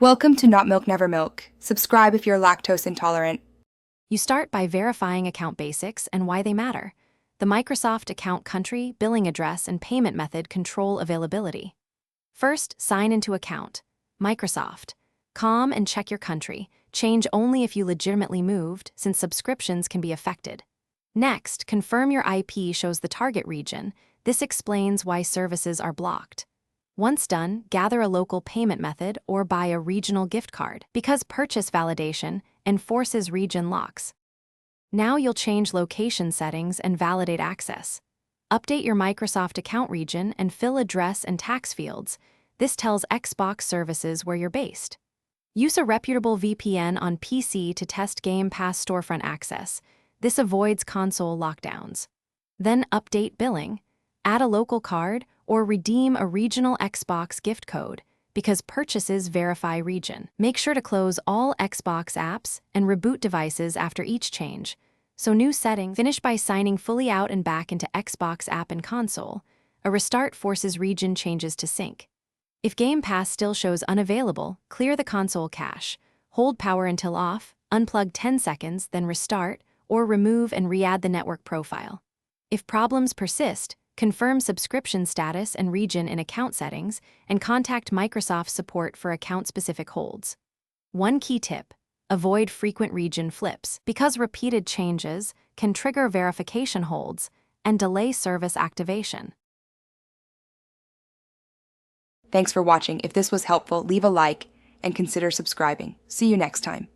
Welcome to Not Milk Never Milk. Subscribe if you're lactose intolerant. You start by verifying account basics and why they matter. The Microsoft account country, billing address, and payment method control availability. First, sign into account. Microsoft. Com and check your country. Change only if you legitimately moved, since subscriptions can be affected. Next, confirm your IP shows the target region. This explains why services are blocked. Once done, gather a local payment method or buy a regional gift card, because purchase validation enforces region locks. Now you'll change location settings and validate access. Update your Microsoft account region and fill address and tax fields. This tells Xbox services where you're based. Use a reputable VPN on PC to test Game Pass storefront access. This avoids console lockdowns. Then update billing. Add a local card or redeem a regional Xbox gift code, because purchases verify region. Make sure to close all Xbox apps and reboot devices after each change. So new setting, finish by signing fully out and back into Xbox app and console. A restart forces region changes to sync. If Game Pass still shows unavailable, clear the console cache. Hold power until off, unplug 10 seconds, then restart, or remove and re-add the network profile. If problems persist, confirm subscription status and region in account settings, and contact Microsoft support for account-specific holds. One key tip: avoid frequent region flips, because repeated changes can trigger verification holds and delay service activation. Thanks for watching. If this was helpful, leave a like and consider subscribing. See you next time.